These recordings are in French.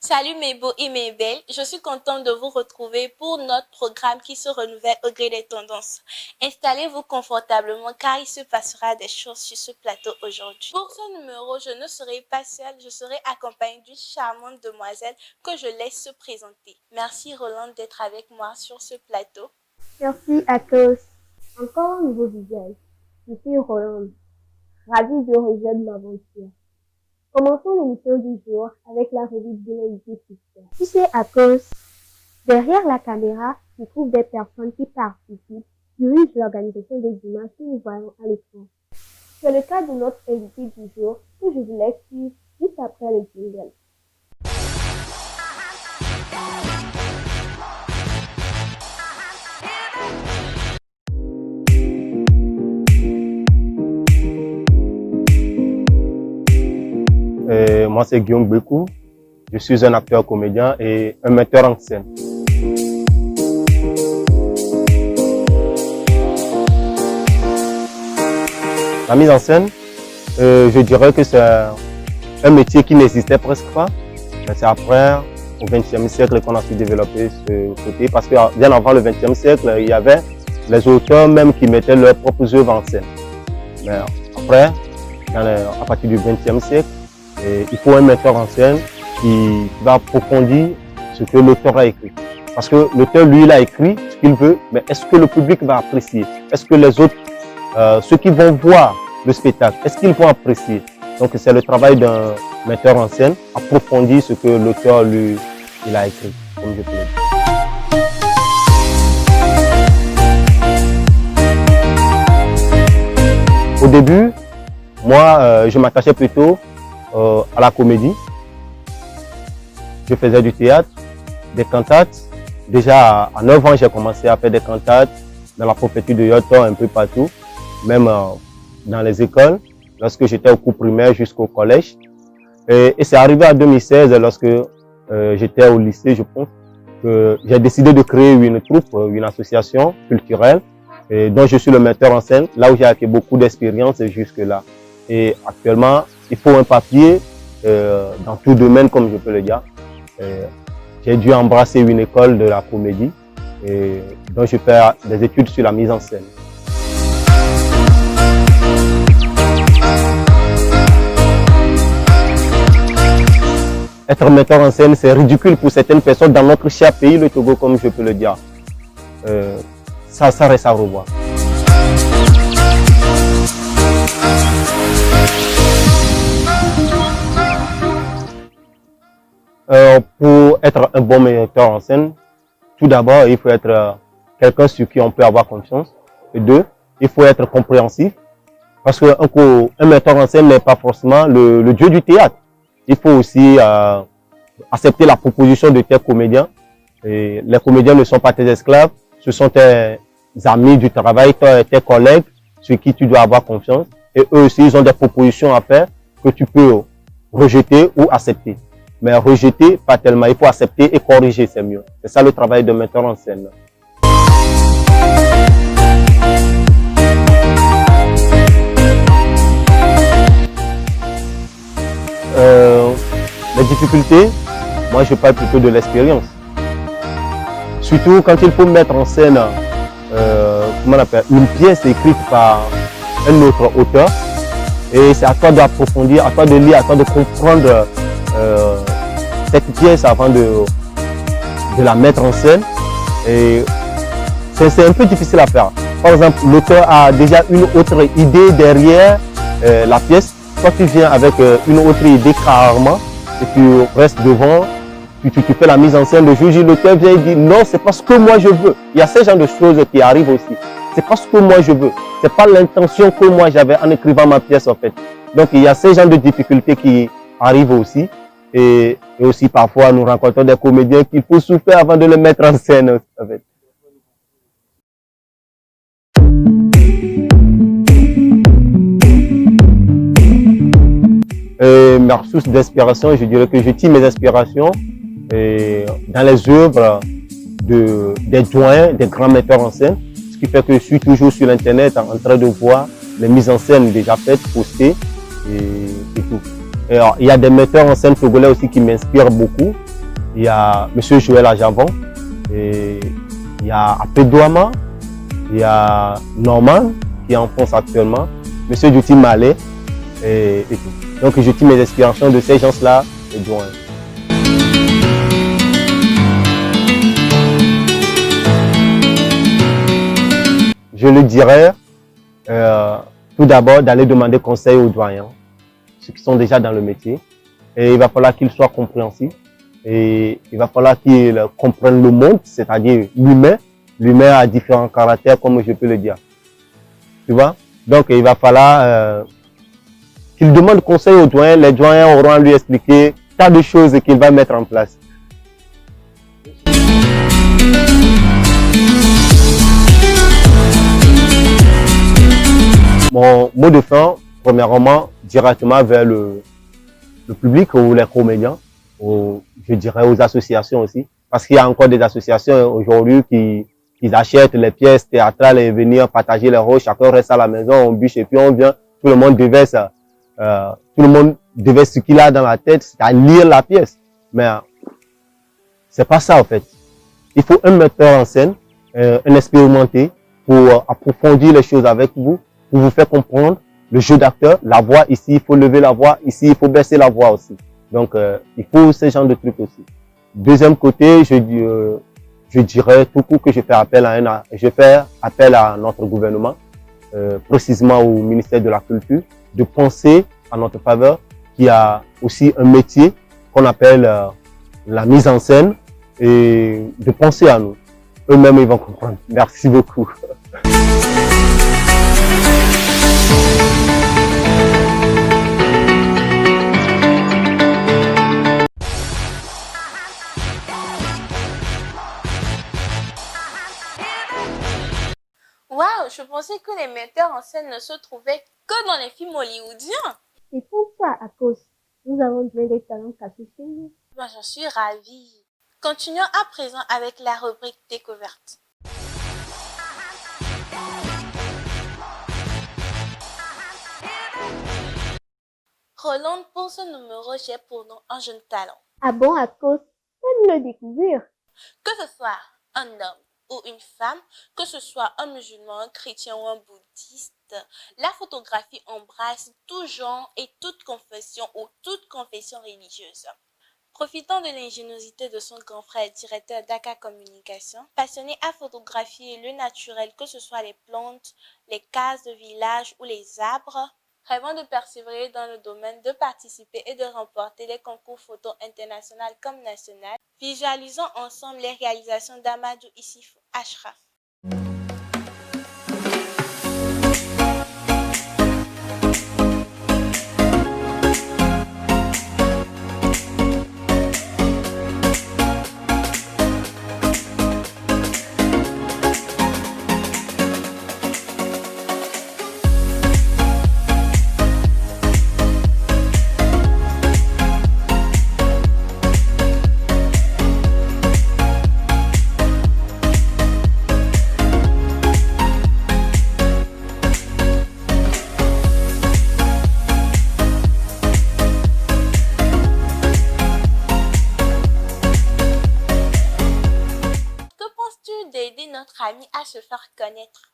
Salut mes beaux et mes belles, je suis contente de vous retrouver pour notre programme qui se renouvelle au gré des tendances. Installez-vous confortablement car il se passera des choses sur ce plateau aujourd'hui. Pour ce numéro, je ne serai pas seule, je serai accompagnée d'une charmante demoiselle que je laisse se présenter. Merci Roland d'être avec moi sur ce plateau. Merci à tous. Encore un nouveau visage. Je suis Roland, ravie de rejoindre l'aventure. Commençons l'émission du jour avec la revue de l'invité fiscale. Tu sais, à cause, derrière la caméra, se trouvent des personnes qui participent, dirigent l'organisation des images que nous voyons à l'écran. C'est le cas de notre invité du jour que je vous laisse suivre juste après le jingle. Moi, c'est Guillaume Bekou. Je suis un acteur comédien et un metteur en scène. La mise en scène, je dirais que c'est un métier qui n'existait presque pas. Mais c'est après, au XXe siècle, qu'on a su développer ce côté. Parce que bien avant le XXe siècle, il y avait les auteurs même qui mettaient leurs propres œuvres en scène. Mais après, à partir du XXe siècle, il faut un metteur en scène qui va approfondir ce que l'auteur a écrit. Parce que l'auteur, lui, il a écrit ce qu'il veut, mais est-ce que le public va apprécier? Est-ce que les autres, ceux qui vont voir le spectacle, est-ce qu'ils vont apprécier? Donc c'est le travail d'un metteur en scène, approfondir ce que l'auteur, lui, il a écrit, comme je peux le dire. Au début, moi, je m'attachais plutôt à la comédie. Je faisais du théâtre, des cantates. Déjà à 9 ans, j'ai commencé à faire des cantates dans la préfecture de Yoto, un peu partout, même dans les écoles, lorsque j'étais au cours primaire jusqu'au collège. Et c'est arrivé en 2016, lorsque j'étais au lycée, je pense, que j'ai décidé de créer une troupe, une association culturelle, dont je suis le metteur en scène, là où j'ai acquis beaucoup d'expérience jusque-là. Et actuellement, il faut un papier dans tout domaine, comme je peux le dire. J'ai dû embrasser une école de la comédie, dont je fais des études sur la mise en scène. Être metteur en scène, c'est ridicule pour certaines personnes dans notre cher pays, le Togo, comme je peux le dire. Ça reste à revoir. Pour être un bon metteur en scène, tout d'abord, il faut être quelqu'un sur qui on peut avoir confiance. Et deux, il faut être compréhensif. Parce qu'un metteur en scène n'est pas forcément le dieu du théâtre. Il faut aussi accepter la proposition de tes comédiens. Et les comédiens ne sont pas tes esclaves, ce sont tes amis du travail, tes collègues sur qui tu dois avoir confiance. Et eux aussi, ils ont des propositions à faire que tu peux rejeter ou accepter. Mais rejeter, pas tellement. Il faut accepter et corriger, c'est mieux. C'est ça le travail de metteur en scène. Les difficultés, moi je parle plutôt de l'expérience. Surtout quand il faut mettre en scène comment on appelle, une pièce écrite par un autre auteur. Et c'est à toi d'approfondir, à toi de lire, à toi de comprendre cette pièce avant de la mettre en scène. Et c'est un peu difficile à faire. Par exemple, l'auteur a déjà une autre idée derrière la pièce. Toi, tu viens avec une autre idée carrément et tu restes devant, tu fais la mise en scène. Le juge, l'auteur vient et dit non, c'est pas ce que moi je veux. Il y a ce genre de choses qui arrivent aussi. C'est pas ce que moi je veux. C'est pas l'intention que moi j'avais en écrivant ma pièce en fait. Donc il y a ce genre de difficultés qui arrivent aussi. Et aussi parfois nous rencontrons des comédiens qu'il faut souffrir avant de les mettre en scène en fait. Ma source d'inspiration, je dirais que je tire mes inspirations dans les œuvres des doyens, des grands metteurs en scène, ce qui fait que je suis toujours sur l'internet en train de voir les mises en scène déjà faites, postées et tout. Alors, il y a des metteurs en scène togolais aussi qui m'inspirent beaucoup. il y a M. Joël Ajavon, et il y a Apedouama, il y a Norman qui est en France actuellement, M. Duty Malé et tout. Donc je tire mes inspirations de ces gens-là et doyens. Je le dirais tout d'abord d'aller demander conseil aux doyens, ceux qui sont déjà dans le métier. Et il va falloir qu'ils soient compréhensifs. Et il va falloir qu'ils comprennent le monde, c'est-à-dire l'humain. L'humain a différents caractères, comme je peux le dire. Tu vois? Donc il va falloir qu'ils demandent conseil aux doyens. Les doyens auront à lui expliquer tas de choses qu'il va mettre en place. Mon mot de fin, premièrement, directement vers le public ou les comédiens, ou je dirais aux associations aussi, parce qu'il y a encore des associations aujourd'hui qui achètent les pièces théâtrales et venir partager les rôles, chacun reste à la maison, on bûche et puis on vient, tout le monde devait ce qu'il a dans la tête, c'est-à-dire lire la pièce. Mais c'est pas ça en fait. Il faut un metteur en scène, un expérimenté pour approfondir les choses avec vous, pour vous faire comprendre le jeu d'acteur, la voix ici, il faut lever la voix, ici, il faut baisser la voix aussi. Donc, il faut ce genre de trucs aussi. Deuxième côté, je dirais tout coup que je fais appel à notre gouvernement, précisément au ministère de la Culture, de penser à notre faveur, qui a aussi un métier qu'on appelle la mise en scène, et de penser à nous. Eux-mêmes, ils vont comprendre. Merci beaucoup. Waouh, je pensais que les metteurs en scène ne se trouvaient que dans les films hollywoodiens. C'est pour ça, à cause. Nous avons plein de talents cachés chez nous. Moi, j'en suis ravie. Continuons à présent avec la rubrique découverte. Roland, pour ce numéro, j'ai pour nous un jeune talent. Ah bon, à cause, aime le découvrir. Que ce soit un homme ou une femme, que ce soit un musulman, un chrétien ou un bouddhiste, la photographie embrasse tout genre et toute confession ou toute confession religieuse. Profitant de l'ingéniosité de son grand frère, directeur d'Aka Communication, passionné à photographier le naturel, que ce soit les plantes, les cases de village ou les arbres, rêvant de persévérer dans le domaine, de participer et de remporter les concours photo internationaux comme national, visualisons ensemble les réalisations d'Amadou Issifou Ashraf. D'aider notre ami à se faire connaître.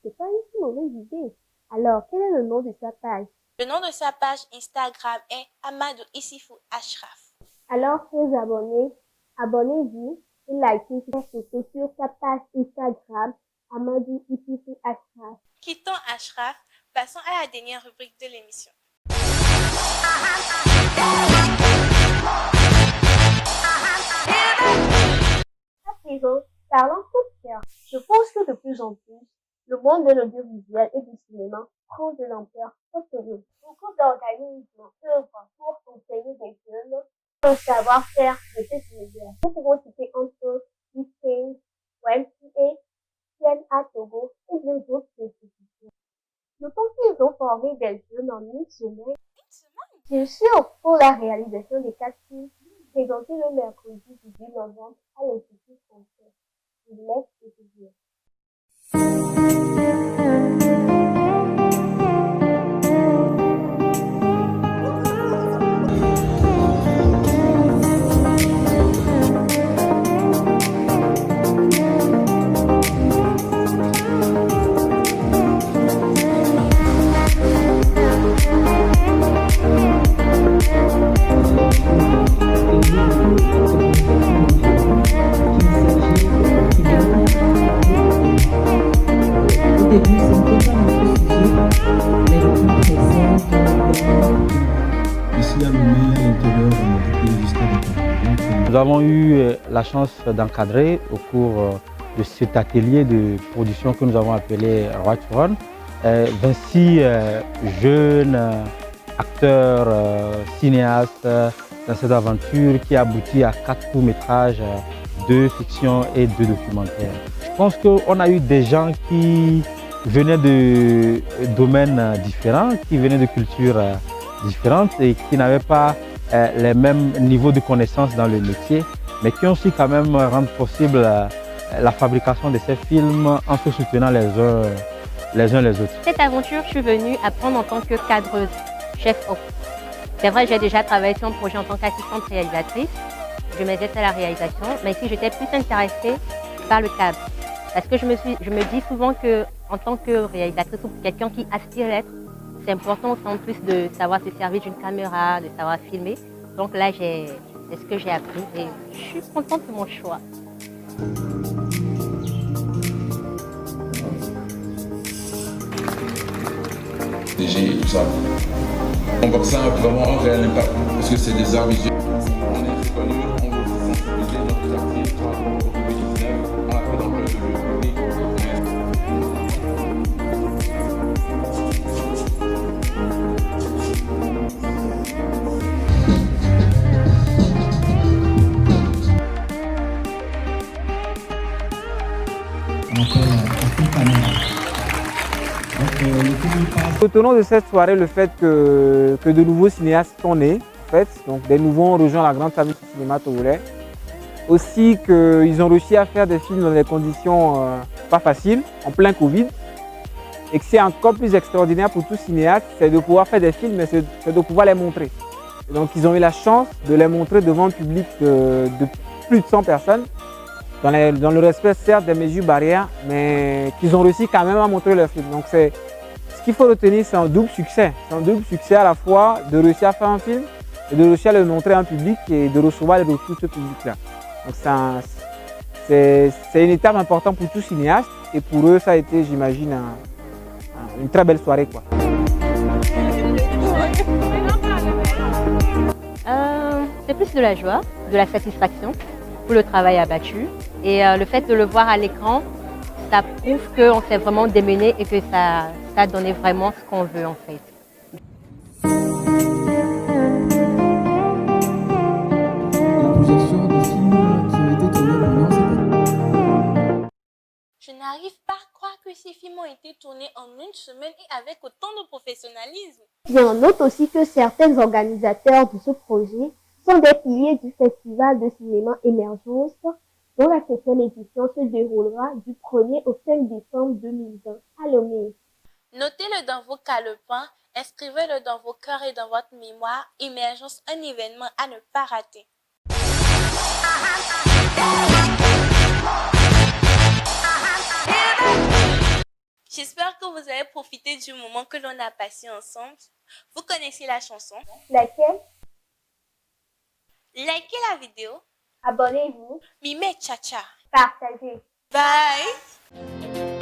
C'est pas une si mauvaise idée. Alors, quel est le nom de sa page? Le nom de sa page Instagram est Amadou Issifou Ashraf. Alors, chers abonnés, abonnez-vous et likez cette photo sur sa page Instagram Amadou Issifou Ashraf. Quittons Ashraf, passons à la dernière rubrique de l'émission. À présent, parlons coup de cœur. Je pense que de plus en plus, le monde de l'audiovisuel et du cinéma prend de l'ampleur autour de nous. Beaucoup d'organismes œuvrent pour enseigner des jeunes le savoir-faire de cet univers. Nous pouvons citer entre autres Disney, YMCA, CNA Togo et bien d'autres institutions. Notons qu'ils ont formé des jeunes en une semaine. Bien sûr, pour la réalisation des 4 films présentés le mercredi 18 novembre à l'Institut français. Je vous laisse découvrir. Nous avons eu la chance d'encadrer au cours de cet atelier de production que nous avons appelé Roi Turon 26 jeunes acteurs, cinéastes dans cette aventure qui aboutit à 4 courts-métrages, 2 fictions et 2 documentaires. Je pense qu'on a eu des gens qui venaient de domaines différents, qui venaient de cultures différentes et qui n'avaient pas les mêmes niveaux de connaissances dans le métier, mais qui ont su quand même rendre possible la fabrication de ces films en se soutenant les uns les autres. Cette aventure, je suis venue apprendre en tant que cadreuse, chef op. C'est vrai, j'ai déjà travaillé sur un projet en tant qu'assistante réalisatrice. Je m'aidais à la réalisation, mais ici j'étais plus intéressée par le cadre. Parce que je me dis souvent qu'en tant que réalisatrice ou quelqu'un qui aspire à l'être, c'est important en plus de savoir se servir d'une caméra, de savoir filmer. Donc là, c'est ce que j'ai appris et je suis contente de mon choix. DG et tout ça. On voit que ça a vraiment un réel impact parce que c'est des arts visuels. On est reconnu, on veut sensibiliser notre quartier par rapport au Covid-19, on a fait dans le public. Retenons de cette soirée le fait que de nouveaux cinéastes sont nés, en fait. Donc des nouveaux ont rejoint la grande famille du cinéma togolais. Aussi qu'ils ont réussi à faire des films dans des conditions pas faciles, en plein Covid. Et que c'est encore plus extraordinaire pour tout cinéaste, c'est de pouvoir faire des films, mais c'est de pouvoir les montrer. Et donc ils ont eu la chance de les montrer devant un public de plus de 100 personnes, dans le respect certes des mesures barrières, mais qu'ils ont réussi quand même à montrer leur film. Donc ce qu'il faut retenir, c'est un double succès. C'est un double succès à la fois de réussir à faire un film et de réussir à le montrer à un public et de recevoir les retours de ce public-là. Donc c'est une étape importante pour tout cinéaste et pour eux, ça a été, j'imagine, une très belle soirée, quoi. C'est plus de la joie, de la satisfaction pour le travail abattu. Et le fait de le voir à l'écran, ça prouve qu'on s'est vraiment démené et que ça a donné vraiment ce qu'on veut en fait. La projection des films qui ont été tournés pendant cette... Je n'arrive pas à croire que ces films ont été tournés en une semaine et avec autant de professionnalisme. Bien, on note aussi que certains organisateurs de ce projet sont des piliers du Festival de cinéma Émergence, dont la 7e édition se déroulera du 1er au 5 décembre 2020 à Lomé. Notez-le dans vos calepins, inscrivez-le dans vos cœurs et dans votre mémoire. Émergence, un événement à ne pas rater. J'espère que vous avez profité du moment que l'on a passé ensemble. Vous connaissez la chanson? Laquelle? Likez la vidéo. Abonnez-vous. Mimé Tcha Tcha. Partagez. Bye.